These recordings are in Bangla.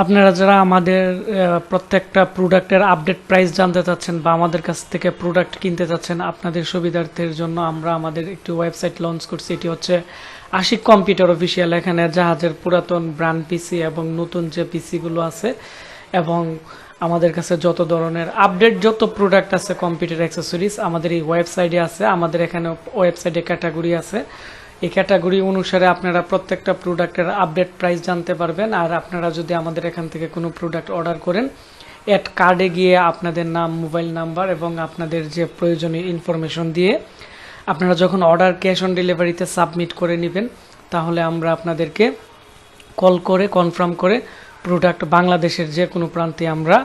আপনারা যারা আমাদের প্রত্যেকটা প্রোডাক্টের আপডেট প্রাইস জানতে চাচ্ছেন বা আমাদের কাছ থেকে প্রোডাক্ট কিনতে চাচ্ছেন, আপনাদের সুবিধার্থের জন্য আমরা আমাদের একটি ওয়েবসাইট লঞ্চ করছি। এটি হচ্ছে আশিক কম্পিউটার অফিসিয়াল। এখানে জাহাজের পুরাতন ব্র্যান্ড পিসি এবং নতুন যে পিসিগুলো আছে এবং আমাদের কাছে যত ধরনের আপডেট যত প্রোডাক্ট আছে কম্পিউটার অ্যাক্সেসরিজ আমাদের এই ওয়েবসাইটে আছে। আমাদের এখানে ওয়েবসাইটে ক্যাটাগরি আছে। এই ক্যাটাগরি অনুসারে আপনারা প্রত্যেকটা প্রোডাক্টের আপডেট প্রাইস জানতে পারবেন। আর আপনারা যদি আমাদের এখান থেকে কোনো প্রোডাক্ট অর্ডার করেন, অ্যাড কার্ডে গিয়ে আপনাদের নাম, মোবাইল নাম্বার এবং আপনাদের যে প্রয়োজনীয় ইনফরমেশন দিয়ে আপনারা যখন অর্ডার ক্যাশ অন ডেলিভারিতে সাবমিট করে নেবেন, তাহলে আমরা আপনাদেরকে কল করে কনফার্ম করে প্রোডাক্ট বাংলাদেশের যে কোনো প্রান্তে আমরা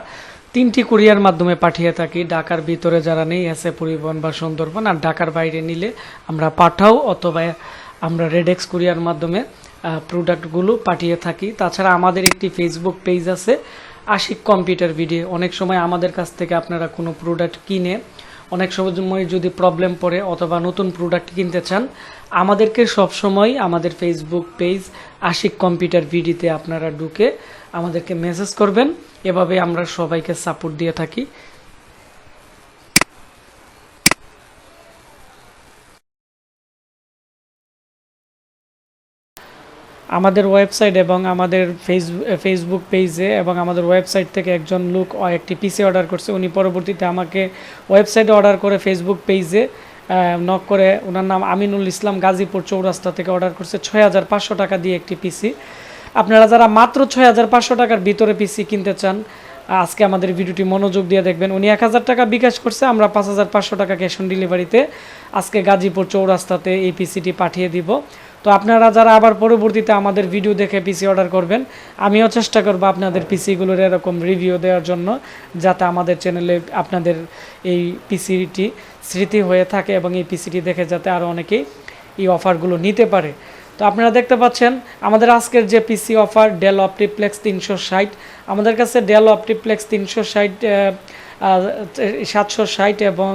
3টি কুরিয়ার মাধ্যমে পাঠিয়ে থাকি। ঢাকার ভিতরে যারা নেই এসএ পরিবহন বা সুন্দরবন, আর ঢাকার বাইরে নিলে আমরা পাঠাও অথবা আমরা রেডেক্স কুরিয়ার মাধ্যমে প্রোডাক্টগুলো পাঠিয়ে থাকি। তাছাড়া আমাদের একটি ফেসবুক পেজ আছে, আশিক কম্পিউটার ভিডিও। অনেক সময় আমাদের কাছ থেকে আপনারা কোনো প্রোডাক্ট কিনে অনেক সময় যদি প্রবলেম পড়ে অথবা নতুন প্রোডাক্ট কিনতে চান, আমাদেরকে সবসময় আমাদের ফেসবুক পেজ আশিক কম্পিউটার ভিডিওতে আপনারা ঢুকে আমাদেরকে মেসেজ করবেন। এভাবে আমরা সবাইকে সাপোর্ট দিয়ে থাকি। আমাদের ওয়েবসাইট এবং আমাদের ফেসবুক পেজে এবং আমাদের ওয়েবসাইট থেকে একজন লোক একটি পিসি অর্ডার করছে। উনি পরবর্তীতে আমাকে ওয়েবসাইটে অর্ডার করে ফেসবুক পেজে নক করে, ওনার নাম আমিনুল ইসলাম, গাজীপুর চৌরাস্তা থেকে অর্ডার করছে 6,500 টাকা দিয়ে একটি পিসি। আপনারা যারা মাত্র 6,500 টাকার ভিতরে পিসি কিনতে চান, আজকে আমাদের ভিডিওটি মনোযোগ দিয়ে দেখবেন। উনি 1,000 টাকা বিকাশ করছে, আমরা 5,500 টাকা ক্যাশ অন ডেলিভারিতে আজকে গাজীপুর চৌরাস্তাতে এই পিসিটি পাঠিয়ে দিব। তো আপনারা যারা আবার পরবর্তীতে আমাদের ভিডিও দেখে পিসি অর্ডার করবেন, আমিও চেষ্টা করব আপনাদের পিসিগুলোর এরকম রিভিউ দেওয়ার জন্য, যাতে আমাদের চ্যানেলে আপনাদের এই পিসিটি স্মৃতি হয়ে থাকে এবং এই পিসিটি দেখে যাতে আরও অনেকেই এই অফারগুলো নিতে পারে। তো আপনারা দেখতে পাচ্ছেন আমাদের আজকের যে পিসি অফার, ডেল অপটিপ্লেক্স 360। আমাদের কাছে ডেল অপটিপ্লেক্স 360, 760 এবং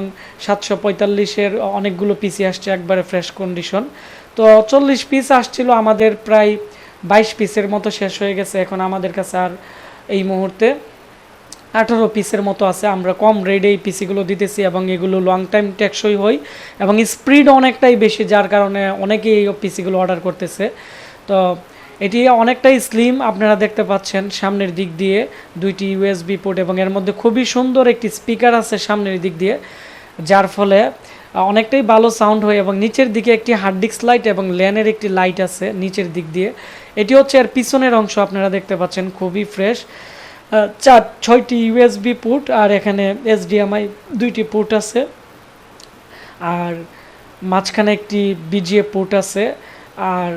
745-এর অনেকগুলো পিসি আসছে একবারে ফ্রেশ কন্ডিশন। তো 40 পিস আসছিল, আমাদের প্রায় 22 পিসের মতো শেষ হয়ে গেছে। এখন আমাদের কাছে আর এই মুহূর্তে 18 পিসের মতো আছে। আমরা কম রেটে এই পিসিগুলো দিতেছি এবং এগুলো লং টাইম টেকসই হয় এবং স্পিড অনেকটাই বেশি, যার কারণে অনেকেই এই পিসিগুলো অর্ডার করতেছে। তো এটি অনেকটাই স্লিম, আপনারা দেখতে পাচ্ছেন সামনের দিক দিয়ে 2টি ইউএসবি পোর্ট এবং এর মধ্যে খুবই সুন্দর একটি স্পিকার আছে সামনের দিক দিয়ে, যার ফলে অনেকটাই ভালো সাউন্ড হয়। এবং নিচের দিকে একটি হার্ড ডিস্ক লাইট এবং ল্যানের একটি লাইট আছে নিচের দিক দিয়ে। এটি হচ্ছে এর পিছনের অংশ, আপনারা দেখতে পাচ্ছেন খুবই ফ্রেশ। 6টি ইউএসবি পোর্ট আর এখানে HDMI 2টি পোর্ট আছে, আর মাঝখানে একটি বিজিএ পোর্ট আছে। আর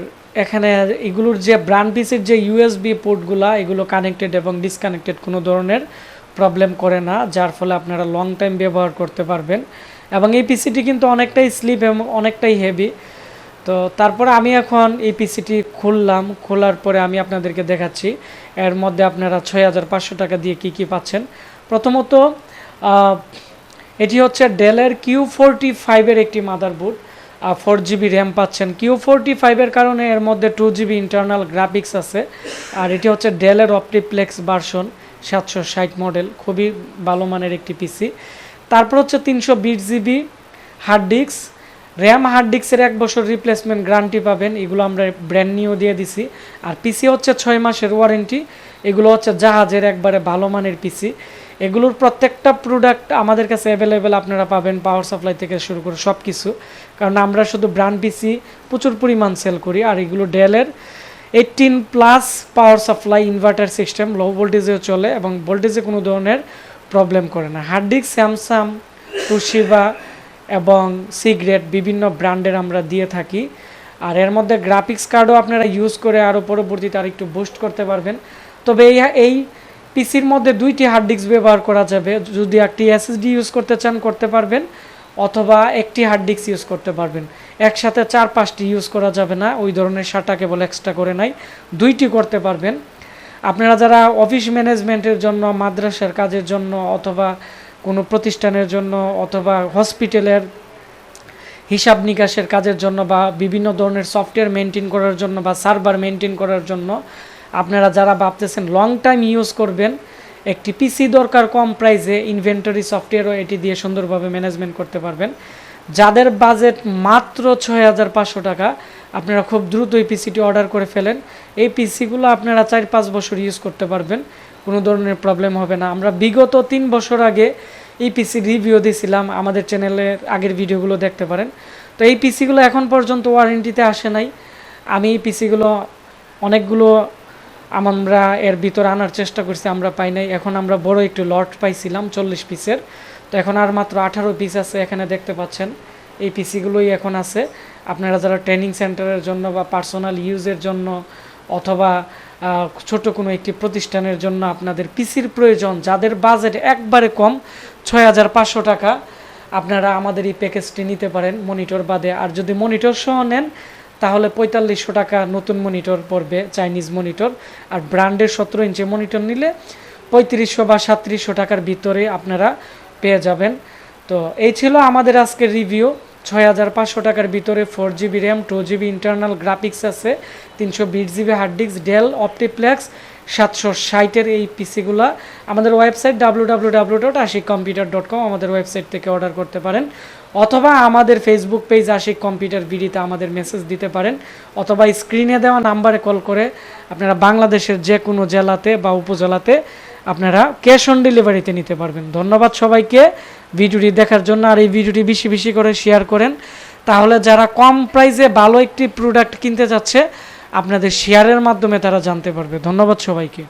এখানে এগুলোর যে ব্র্যান্ড পিসের যে ইউএসবি পোর্টগুলো, এগুলো কানেক্টেড এবং ডিসকানেক্টেড কোনো ধরনের প্রবলেম করে না, যার ফলে আপনারা লং টাইম ব্যবহার করতে পারবেন। এবং এই পিসিটি কিন্তু অনেকটাই স্লিপ এবং অনেকটাই হেভি। তো তারপরে আমি এখন এই পিসিটি খোলার পরে আমি আপনাদেরকে দেখাচ্ছি এর মধ্যে আপনারা 6,500 টাকা দিয়ে কি পাচ্ছেন। প্রথমত এটি হচ্ছে ডেলের Q45-এর একটি মাদারবোর্ড, 4GB র্যাম পাচ্ছেন। Q45-এর কারণে এর মধ্যে 2GB ইন্টারনাল গ্রাফিক্স আছে। আর এটি হচ্ছে ডেলের অপটিপ্লেক্স ভার্সন 760 মডেল, খুবই ভালো মানের একটি পিসি। তারপর হচ্ছে 320GB hard disk, RAM hard ডিস্কের 1 বছর রিপ্লেসমেন্ট গ্যারান্টি পাবেন, এগুলো আমরা ব্র্যান্ড নিউ দিয়ে দিছি। আর পিসি হচ্ছে 6 মাসের ওয়ারেন্টি। এগুলো হচ্ছে জাহাজের একবারে ভালো মানের পিসি। এগুলোর প্রত্যেকটা প্রোডাক্ট আমাদের কাছে অ্যাভেলেবেল আপনারা পাবেন, পাওয়ার সাপ্লাই থেকে শুরু করে সব কিছু, কারণ আমরা শুধু ব্র্যান্ড পিসি প্রচুর পরিমাণ সেল করি। আর এগুলো ডেলের 18+ পাওয়ার সাপ্লাই ইনভার্টার সিস্টেম, লো ভোল্টেজেও চলে এবং ভোল্টেজে কোনো ধরনের প্রবলেম করে না। হার্ড ডিস্ক স্যামসাং, টুশিবা এবং সিগ্রেট বিভিন্ন ব্র্যান্ডের আমরা দিয়ে থাকি। আর এর মধ্যে গ্রাফিক্স কার্ডও আপনারা ইউজ করে আরও পরবর্তীতে আর একটু বুস্ট করতে পারবেন। তবে এই পিসির মধ্যে 2টি হার্ড ডিস্ক ব্যবহার করা যাবে। যদি একটি SSD ইউজ করতে চান করতে পারবেন, অথবা একটি হার্ড ডিস্ক ইউজ করতে পারবেন। একসাথে 4-5টি ইউজ করা যাবে না, ওই ধরনের SATA কেবল এক্সট্রা করে নাই, 2টি করতে পারবেন। আপনারা যারা অফিস ম্যানেজমেন্টের জন্য, মাদ্রাসার কাজের জন্য, অথবা কোনো প্রতিষ্ঠানের জন্য, অথবা হসপিটালের হিসাব নিকাশের কাজের জন্য, বা বিভিন্ন ধরনের সফটওয়্যার মেনটেন করার জন্য, বা সার্ভার মেনটেন করার জন্য আপনারা যারা ভাবতেছেন লং টাইম ইউজ করবেন, একটি পিসি দরকার কম প্রাইসে, ইনভেন্টরি সফটওয়্যারও এটি দিয়ে সুন্দরভাবে ম্যানেজমেন্ট করতে পারবেন। যাদের বাজেট মাত্র 6500 টাকা, আপনারা খুব দ্রুত এই পিসিটি অর্ডার করে ফেলেন। এই পিসিগুলো আপনারা 4-5 বছর ইউজ করতে পারবেন, কোনো ধরনের প্রবলেম হবে না। আমরা বিগত 3 বছর আগে এই পিসির রিভিউ দিয়েছিলাম, আমাদের চ্যানেলের আগের ভিডিওগুলো দেখতে পারেন। তো এই পিসিগুলো এখন পর্যন্ত ওয়ারেন্টিতে আসে নাই। আমি এই পিসিগুলো অনেকগুলো আমরা এর ভিতর আনার চেষ্টা করছি, আমরা পাই নাই। এখন আমরা বড় একটু লট পাইছিলাম 40 পিসের, তো এখন আর মাত্র 18 পিস আছে এখানে দেখতে পাচ্ছেন। এই পিসিগুলোই এখন আছে। আপনারা যারা ট্রেনিং সেন্টারের জন্য বা পার্সোনাল ইউজের জন্য অথবা ছোট কোনো একটি প্রতিষ্ঠানের জন্য আপনাদের পিসির প্রয়োজন, যাদের বাজেট একবারে কম 6500 টাকা, আপনারা আমাদের এই প্যাকেজটি নিতে পারেন মনিটর বাদে। আর যদি মনিটর সহ নেন তাহলে 4500 টাকা নতুন মনিটর পড়বে, চাইনিজ মনিটর। আর ব্র্যান্ডের 17 ইঞ্চি মনিটর নিলে 3500 বা 3700 টাকার ভিতরে আপনারা পেয়ে যাবেন। তো এই ছিল আমাদের আজকের রিভিউ। 6500 টাকার ভিতরে 4GB RAM, 2GB internal graphics আছে, 320GB hard disk, Dell OptiPlex 760-এর এই পিসিগুলা আমাদের ওয়েবসাইট www.ashikcomputer.com, আমাদের ওয়েবসাইট থেকে অর্ডার করতে পারেন, অথবা আমাদের ফেসবুক পেজ আশিক কম্পিউটার বিডিতে আমাদের মেসেজ দিতে পারেন, অথবা স্ক্রিনে দেওয়া নাম্বারে কল করে আপনারা বাংলাদেশের যে কোনো জেলাতে বা উপজেলাতে আপনারা ক্যাশ অন ডেলিভারিতে নিতে পারবেন। ধন্যবাদ সবাইকে ভিডিওটি দেখার জন্য। আর এই ভিডিওটি বেশি বেশি করে শেয়ার করেন, তাহলে যারা কম প্রাইসে ভালো একটি প্রোডাক্ট কিনতে যাচ্ছে আপনাদের শেয়ারের মাধ্যমে তারা জানতে পারবে। ধন্যবাদ সবাইকে।